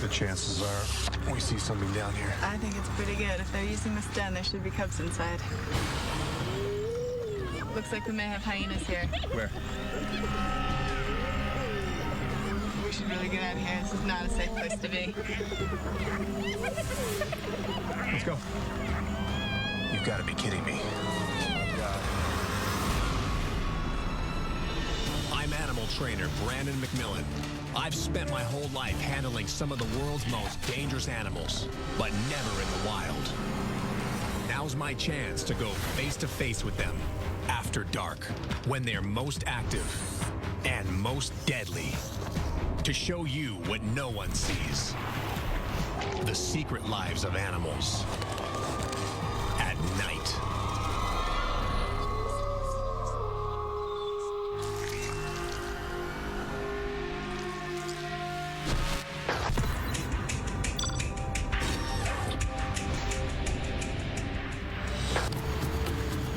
The chances are we see something down here. I think it's pretty good. If they're using this den, there should be cubs inside. Looks like we may have hyenas here. Where? We should really get out of here. This is not a safe place to be. Let's go. You've got to be kidding me. I'm animal trainer Brandon McMillan. I've spent my whole life handling some of the world's most dangerous animals, but never in the wild. Now's my chance to go face-to-face with them after dark, when they're most active and most deadly. To show you what no one sees. The secret lives of animals at night.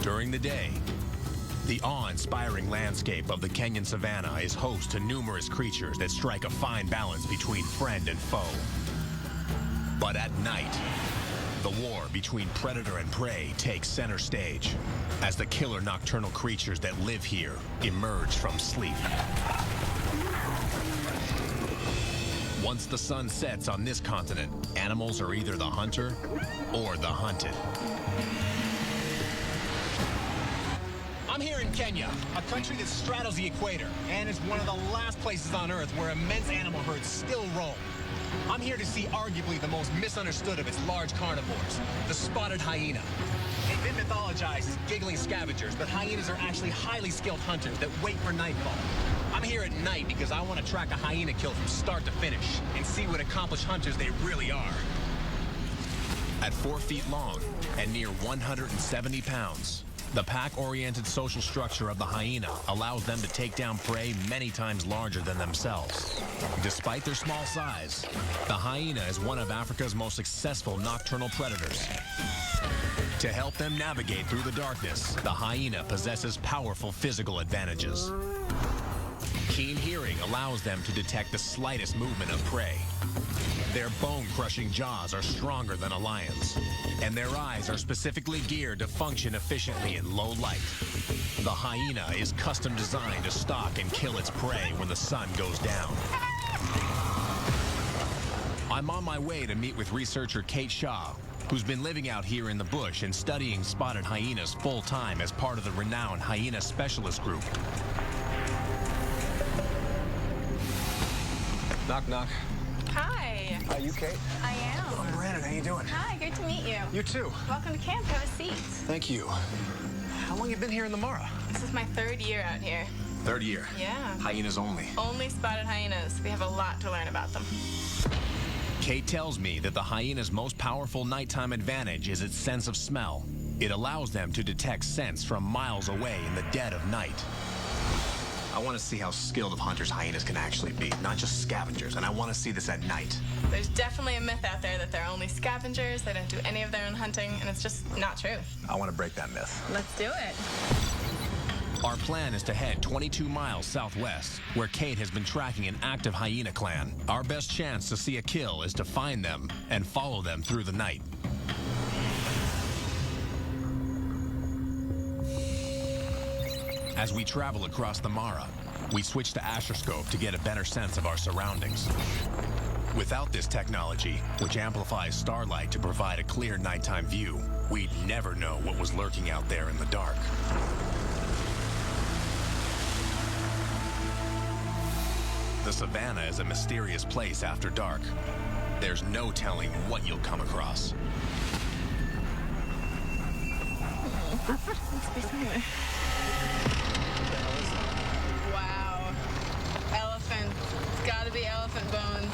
During the day, the awe-inspiring landscape of the Kenyan savanna is host to numerous creatures that strike a fine balance between friend and foe. But at night, the war between predator and prey takes center stage as the killer nocturnal creatures that live here emerge from sleep. Once the sun sets on this continent, animals are either the hunter or the hunted. I'm here in Kenya, a country that straddles the equator, and it's one of the last places on Earth where immense animal herds still roam. I'm here to see arguably the most misunderstood of its large carnivores, the spotted hyena. They've been mythologized as giggling scavengers, but hyenas are actually highly skilled hunters that wait for nightfall. I'm here at night because I want to track a hyena kill from start to finish and see what accomplished hunters they really are. At 4 feet long and near 170 pounds, the pack-oriented social structure of the hyena allows them to take down prey many times larger than themselves. Despite their small size, the hyena is one of Africa's most successful nocturnal predators. To help them navigate through the darkness, the hyena possesses powerful physical advantages. Keen hearing allows them to detect the slightest movement of prey. Their bone-crushing jaws are stronger than a lion's, and their eyes are specifically geared to function efficiently in low light. The hyena is custom designed to stalk and kill its prey when the sun goes down. I'm on my way to meet with researcher Kate Shaw, who's been living out here in the bush and studying spotted hyenas full-time as part of the renowned hyena specialist group. Knock, knock. Hi. Hi, you Kate? I am. I'm Brandon. How you doing? Hi, great to meet you. You too. Welcome to camp. Have a seat. Thank you. How long you been here in the Mara? This is my 3rd year out here. 3rd year. Yeah. Hyenas only. Only spotted hyenas. We have a lot to learn about them. Kate tells me that the hyena's most powerful nighttime advantage is its sense of smell. It allows them to detect scents from miles away in the dead of night. I want to see how skilled of hunters hyenas can actually be, not just scavengers, and I want to see this at night. There's definitely a myth out there that they're only scavengers, they don't do any of their own hunting, and it's just not true. I want to break that myth. Let's do it. Our plan is to head 22 miles southwest, where Kate has been tracking an active hyena clan. Our best chance to see a kill is to find them and follow them through the night. As we travel across the Mara, we switch to astroscope to get a better sense of our surroundings. Without this technology, which amplifies starlight to provide a clear nighttime view, we'd never know what was lurking out there in the dark. The savannah is a mysterious place after dark. There's no telling what you'll come across. Wow. Elephant. It's gotta be elephant bones.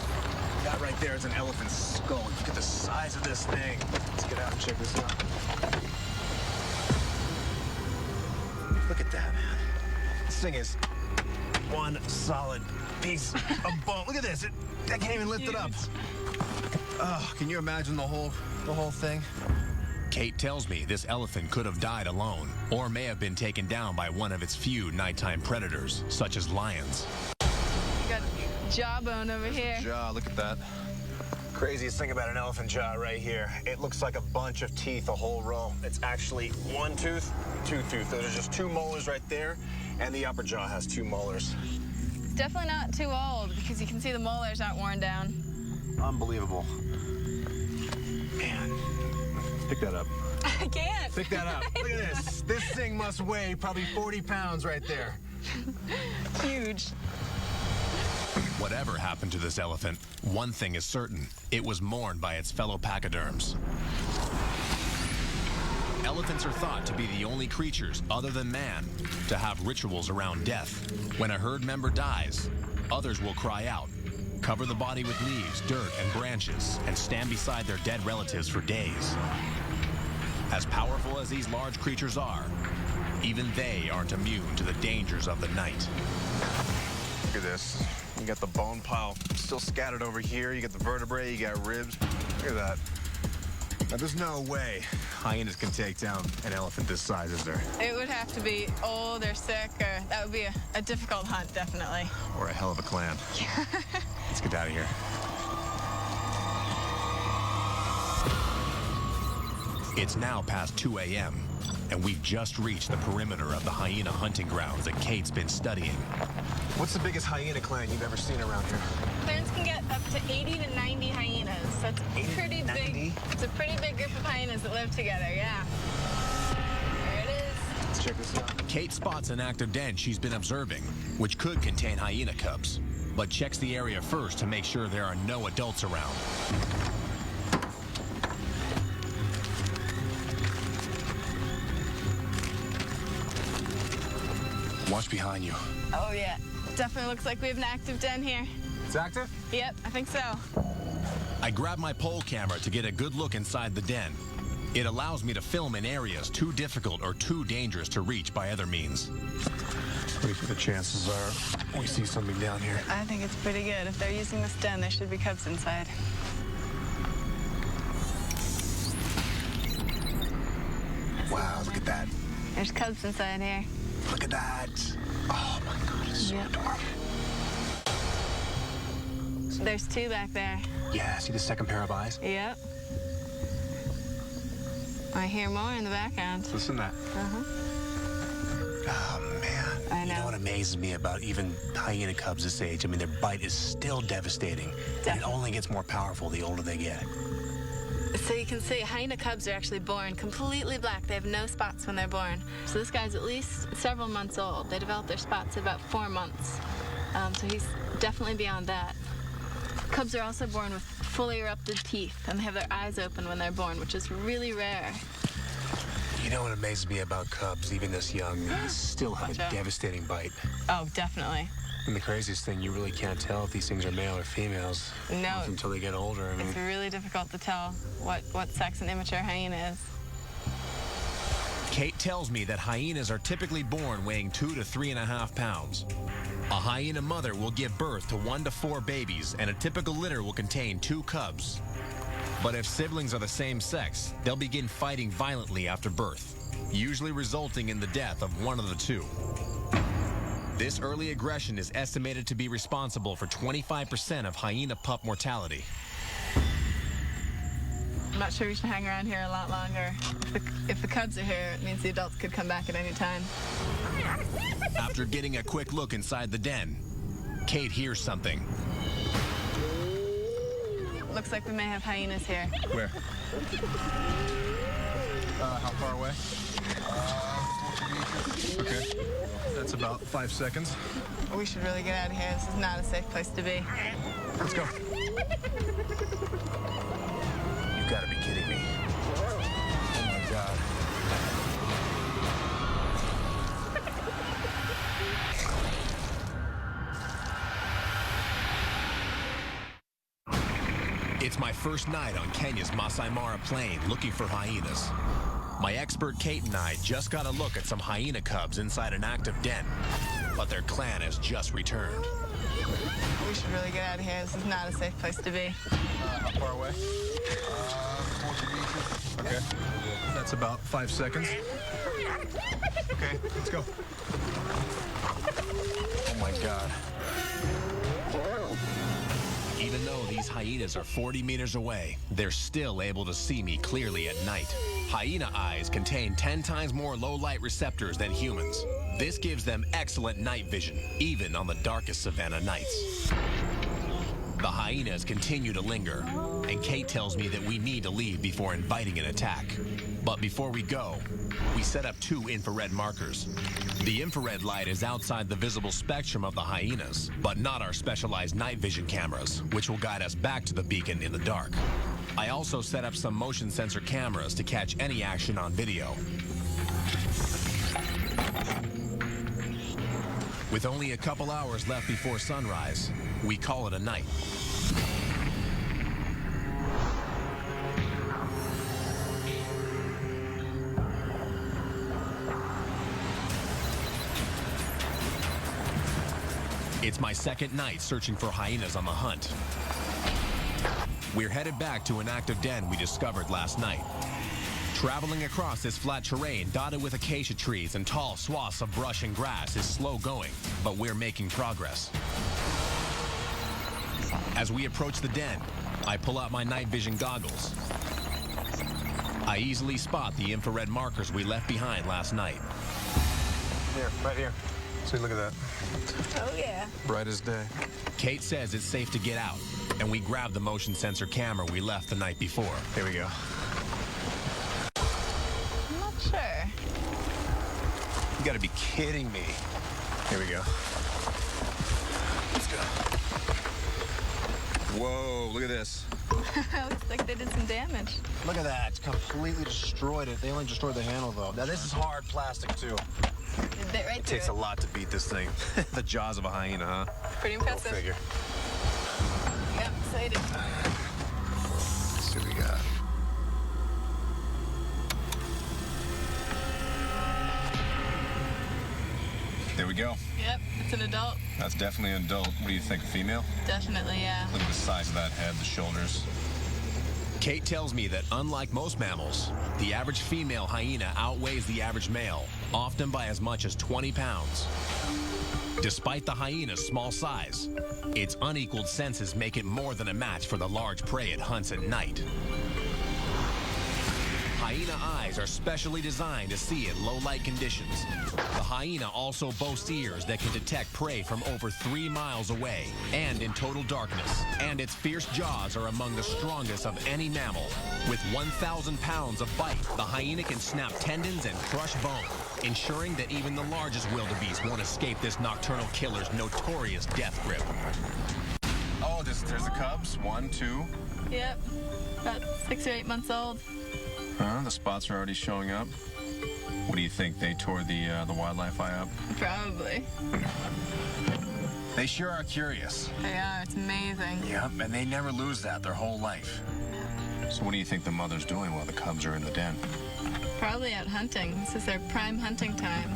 That right there is an elephant's skull. Look at the size of this thing. Let's get out and check this out. Look at that, man. This thing is one solid piece of bone. Look at this. I can't even lift it up. Oh, can you imagine the whole thing? Kate tells me this elephant could have died alone, or may have been taken down by one of its few nighttime predators, such as lions. You got jawbone over here. Jaw, look at that. Craziest thing about an elephant jaw right here. It looks like a bunch of teeth, a whole row. It's actually one tooth, two tooth. Those are just two molars right there, and the upper jaw has two molars. It's definitely not too old because you can see the molars aren't worn down. Unbelievable. Man, pick that up. I can't. Pick that up. Look at this. This thing must weigh probably 40 pounds right there. Huge. Whatever happened to this elephant, one thing is certain. It was mourned by its fellow pachyderms. Elephants are thought to be the only creatures, other than man, to have rituals around death. When a herd member dies, others will cry out, cover the body with leaves, dirt, and branches, and stand beside their dead relatives for days. As powerful as these large creatures are, even they aren't immune to the dangers of the night. Look at this. You got the bone pile still scattered over here. You got the vertebrae, you got ribs. Look at that. Now, there's no way hyenas can take down an elephant this size, is there? It would have to be old or sick, or that would be a difficult hunt, definitely. Or a hell of a clan. Let's get out of here. It's now past 2 a.m., and we've just reached the perimeter of the hyena hunting grounds that Kate's been studying. What's the biggest hyena clan you've ever seen around here? Clans can get up to 80 to 90 hyenas. So it's 80 to pretty 90? big. It's a pretty big group of hyenas that live together, yeah. There it is. Let's check this out. Kate spots an active den she's been observing, which could contain hyena cubs, but checks the area first to make sure there are no adults around. Watch behind you. Oh, yeah. Definitely looks like we have an active den here. It's active? Yep, I think so. I grab my pole camera to get a good look inside the den. It allows me to film in areas too difficult or too dangerous to reach by other means. What do you think the chances are we see something down here? I think it's pretty good. If they're using this den, there should be cubs inside. Wow, look at that. There's cubs inside here. Look at that. Oh my God, it's so adorable. There's two back there. Yeah, see the second pair of eyes? Yep. I hear more in the background. Listen to that. Oh, man. I know. You know what amazes me about even hyena cubs this age? I mean, their bite is still devastating. And it only gets more powerful the older they get. So you can see hyena cubs are actually born completely black. They have no spots when they're born. So this guy's at least several months old. They develop their spots at about 4 months. So he's definitely beyond that. Cubs are also born with fully erupted teeth, and they have their eyes open when they're born, which is really rare. You know what amazes me about cubs, even this young? They still have a devastating bite. Oh, definitely. And the craziest thing, you really can't tell if these things are male or females. No. Until they get older. I mean, It's really difficult to tell what sex an immature hyena is. Kate tells me that hyenas are typically born weighing 2 to 3.5 pounds. A hyena mother will give birth to 1 to 4 babies, and a typical litter will contain 2 cubs. But if siblings are the same sex, they'll begin fighting violently after birth, usually resulting in the death of one of the two. This early aggression is estimated to be responsible for 25% of hyena pup mortality. I'm not sure we should hang around here a lot longer. If the cubs are here, it means the adults could come back at any time. After getting a quick look inside the den, Kate hears something. Looks like we may have hyenas here. where? How far away? Okay. That's about 5 seconds. We should really get out of here. This is not a safe place to be. Let's go. You've got to be kidding me. Oh my God. It's my first night on Kenya's Masai Mara Plain looking for hyenas. My expert Kate and I just got a look at some hyena cubs inside an active den, but their clan has just returned. We should really get out of here. This is not a safe place to be. How far away? 40 meters. Okay. That's about 5 seconds. Okay, let's go. Oh my God. Even though these hyenas hyenas are 40 meters away, they're still able to see me clearly at night. Hyena eyes contain 10 times more low-light receptors than humans. This gives them excellent night vision, even on the darkest savanna nights. The hyenas continue to linger, and Kate tells me that we need to leave before inviting an attack. But before we go, we set up 2 infrared markers. The infrared light is outside the visible spectrum of the hyenas, but not our specialized night vision cameras, which will guide us back to the beacon in the dark. I also set up some motion sensor cameras to catch any action on video. With only a couple hours left before sunrise, we call it a night. It's my second night searching for hyenas on the hunt. We're headed back to an active den we discovered last night. Traveling across this flat terrain dotted with acacia trees and tall swaths of brush and grass is slow going, but we're making progress. As we approach the den, I pull out my night vision goggles. I easily spot the infrared markers we left behind last night. Here, right here. See, look at that. Oh, yeah. Bright as day. Kate says it's safe to get out, and we grab the motion sensor camera we left the night before. Here we go. I'm not sure. You gotta be kidding me. Here we go. Let's go. Whoa, look at this. Looks like they did some damage. Look at that. It's completely destroyed it. They only destroyed the handle, though. Now, this is hard plastic, too. It bit right It through takes a lot to beat this thing. The jaws of a hyena, huh? Pretty Go impressive. figure. Yeah, I'm excited. Let's see what we got. There we go. Yep, it's an adult. That's definitely an adult. What do you think, a female? Definitely, yeah. Look at the size of that head, the shoulders. Kate tells me that unlike most mammals, the average female hyena outweighs the average male, often by as much as 20 pounds. Despite the hyena's small size, its unequaled senses make it more than a match for the large prey it hunts at night. Hyena eyes are specially designed to see in low-light conditions. The hyena also boasts ears that can detect prey from over 3 miles away and in total darkness. And its fierce jaws are among the strongest of any mammal. With 1,000 pounds of bite, the hyena can snap tendons and crush bone, ensuring that even the largest wildebeest won't escape this nocturnal killer's notorious death grip. Oh, there's the cubs. 1, 2. Yep, about 6 or 8 months old. Huh? The spots are already showing up. What do you think? They tore the wildlife eye up? Probably. They sure are curious. They are, it's amazing. Yep, and they never lose that their whole life. So what do you think the mother's doing while the cubs are in the den? Probably out hunting. This is their prime hunting time.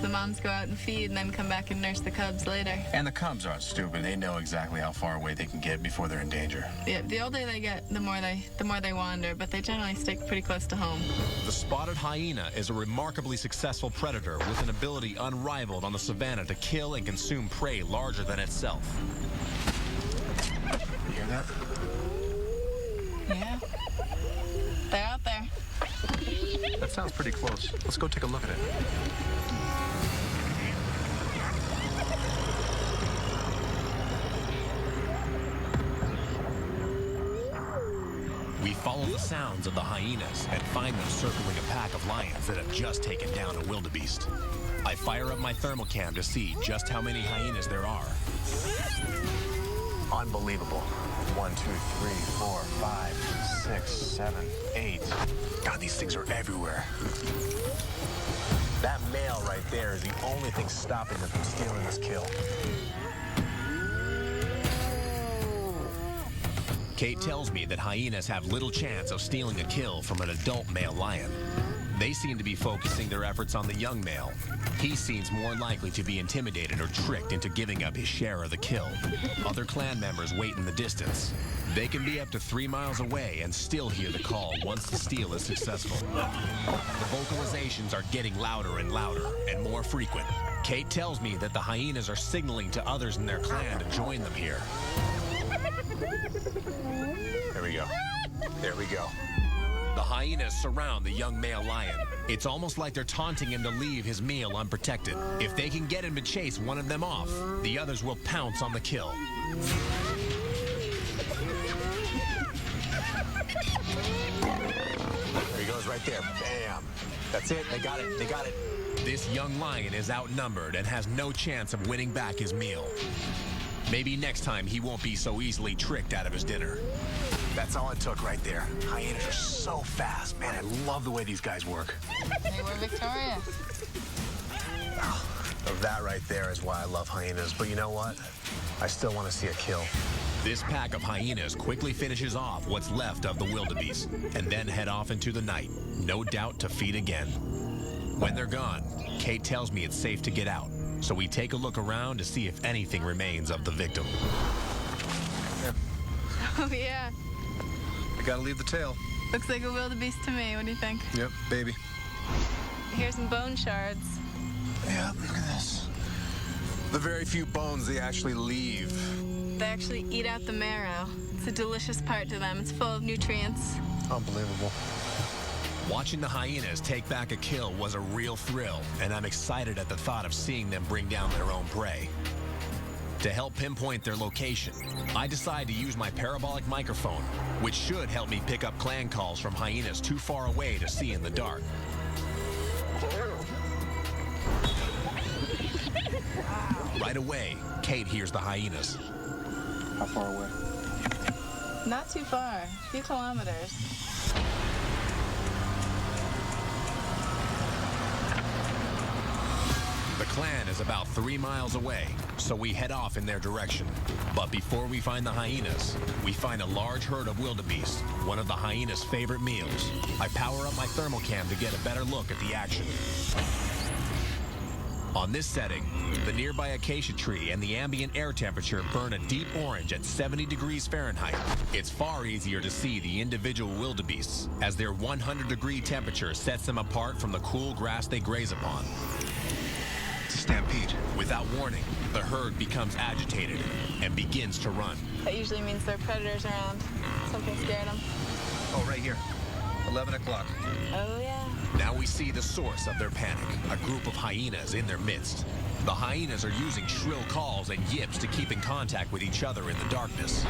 The moms go out and feed and then come back and nurse the cubs later. And the cubs aren't stupid. They know exactly how far away they can get before they're in danger. Yeah, the older they get, the more they wander, but they generally stick pretty close to home. The spotted hyena is a remarkably successful predator with an ability unrivaled on the savanna to kill and consume prey larger than itself. You hear that? Yeah. They're out there. That sounds pretty close. Let's go take a look at it. We follow the sounds of the hyenas and find them circling a pack of lions that have just taken down a wildebeest. I fire up my thermal cam to see just how many hyenas there are. Unbelievable. 1, 2, 3, 4, 5, 6, 7, 8. God, these things are everywhere. That male right there is the only thing stopping them from stealing this kill. Kate tells me that hyenas have little chance of stealing a kill from an adult male lion. They seem to be focusing their efforts on the young male. He seems more likely to be intimidated or tricked into giving up his share of the kill. Other clan members wait in the distance. They can be up to 3 miles away and still hear the call once the steal is successful. The vocalizations are getting louder and louder and more frequent. Kate tells me that the hyenas are signaling to others in their clan to join them here. There we go. There we go. The hyenas surround the young male lion. It's almost like they're taunting him to leave his meal unprotected. If they can get him to chase one of them off, the others will pounce on the kill. There he goes right there. Bam. That's it. They got it. They got it. This young lion is outnumbered and has no chance of winning back his meal. Maybe next time he won't be so easily tricked out of his dinner. That's all it took right there. Hyenas are so fast. Man, I love the way these guys work. They were victorious. That right there is why I love hyenas. But you know what? I still want to see a kill. This pack of hyenas quickly finishes off what's left of the wildebeest and then head off into the night, no doubt to feed again. When they're gone, Kate tells me it's safe to get out, so we take a look around to see if anything remains of the victim. Oh, yeah. I gotta leave the tail. Looks like a wildebeest to me. What do you think? Yep, baby. Here's some bone shards. Yeah, look at this. The very few bones they actually leave. They actually eat out the marrow. It's a delicious part to them. It's full of nutrients. Unbelievable. Watching the hyenas take back a kill was a real thrill, and I'm excited at the thought of seeing them bring down their own prey. To help pinpoint their location, I decide to use my parabolic microphone, which should help me pick up clan calls from hyenas too far away to see in the dark. Right away, Kate hears the hyenas. How far away? Not too far. A few kilometers. The clan is about 3 miles away, so we head off in their direction. But before we find the hyenas, we find a large herd of wildebeest, one of the hyenas' favorite meals. I power up my thermal cam to get a better look at the action. On this setting, the nearby acacia tree and the ambient air temperature burn a deep orange at 70 degrees Fahrenheit. It's far easier to see the individual wildebeests, as their 100-degree temperature sets them apart from the cool grass they graze upon. It's a stampede. Without warning, the herd becomes agitated and begins to run. That usually means there are predators around. Something scared them. Oh, right here. 11 o'clock. Oh, yeah. Now we see the source of their panic, a group of hyenas in their midst. The hyenas are using shrill calls and yips to keep in contact with each other in the darkness.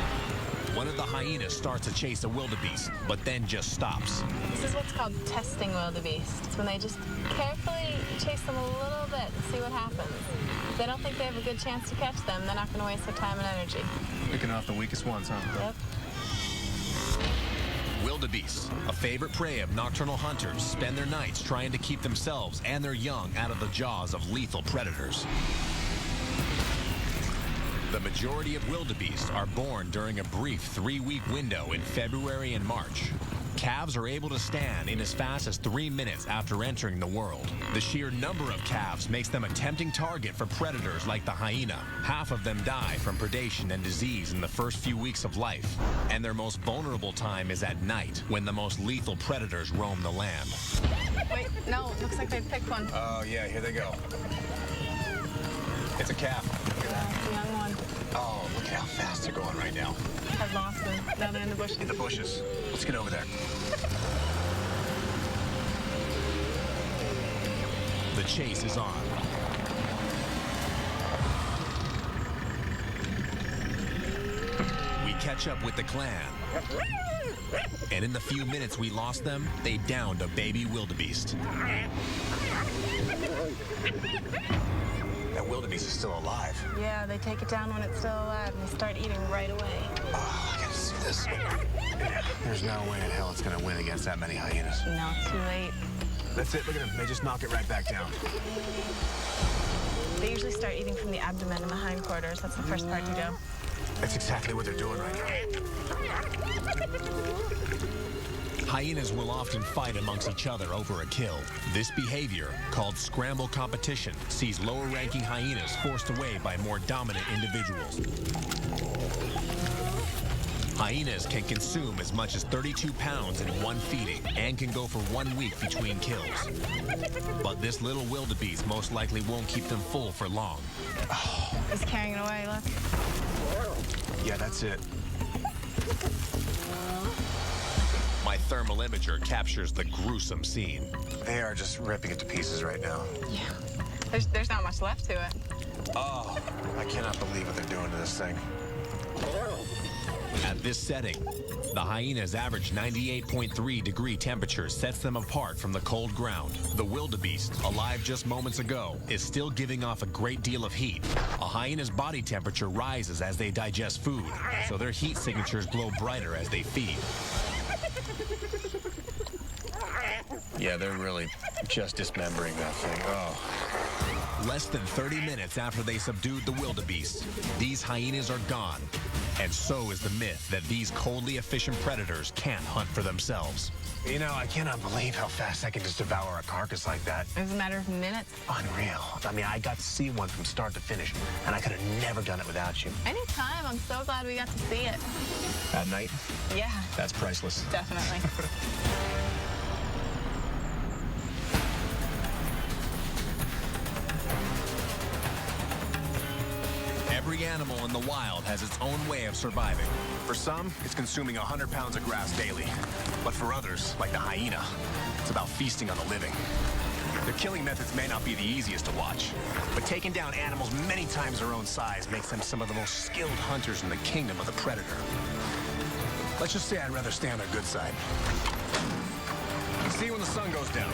One of the hyenas starts to chase a wildebeest, but then just stops. This is what's called testing wildebeest. It's when they just carefully chase them a little bit and see what happens. If they don't think they have a good chance to catch them, they're not going to waste their time and energy. Picking off the weakest ones, huh? Yep. Wildebeest, a favorite prey of nocturnal hunters, spend their nights trying to keep themselves and their young out of the jaws of lethal predators. The majority of wildebeest are born during a brief 3-week window in February and March. Calves are able to stand in as fast as 3 minutes after entering the world. The sheer number of calves makes them a tempting target for predators like the hyena. Half of them die from predation and disease in the first few weeks of life. And their most vulnerable time is at night, when the most lethal predators roam the land. Wait, no, looks like they picked one. Oh, yeah, here they go. It's a calf. Yeah, it's a young one. Oh, look at how fast they're going right now. I've lost them. Now they're in the bushes. In the bushes. Let's get over there. The chase is on. We catch up with the clan. And in the few minutes we lost them, they downed a baby wildebeest. That wildebeest is still alive. Yeah, they take it down when it's still alive and they start eating right away. Oh, I gotta see this. Yeah, there's no way in hell it's gonna win against that many hyenas. No, it's too late. That's it, look at them. They just knock it right back down. They usually start eating from the abdomen and the hindquarters. That's the first part to go. That's exactly what they're doing right now. Hyenas will often fight amongst each other over a kill. This behavior, called scramble competition, sees lower-ranking hyenas forced away by more dominant individuals. Hyenas can consume as much as 32 pounds in one feeding and can go for 1 week between kills. But this little wildebeest most likely won't keep them full for long. He's carrying it away, look. Yeah, that's it. My thermal imager captures the gruesome scene. They are just ripping it to pieces right now. Yeah. There's not much left to it. Oh, I cannot believe what they're doing to this thing. At this setting, the hyena's average 98.3-degree temperature sets them apart from the cold ground. The wildebeest, alive just moments ago, is still giving off a great deal of heat. A hyena's body temperature rises as they digest food, so their heat signatures glow brighter as they feed. Yeah, they're really just dismembering that thing. Oh. Less than 30 minutes after they subdued the wildebeest, these hyenas are gone. And so is the myth that these coldly efficient predators can't hunt for themselves. You know, I cannot believe how fast I can just devour a carcass like that. It was a matter of minutes. Unreal. I mean, I got to see one from start to finish, and I could have never done it without you. Anytime. I'm so glad we got to see it. At night? Yeah, That's priceless. definitely. Every animal in the wild has its own way of surviving. For some, it's consuming 100 pounds of grass daily. But for others, like the hyena, it's about feasting on the living. Their killing methods may not be the easiest to watch, but taking down animals many times their own size makes them some of the most skilled hunters in the kingdom of the predator. Let's just say I'd rather stay on their good side. See you when the sun goes down.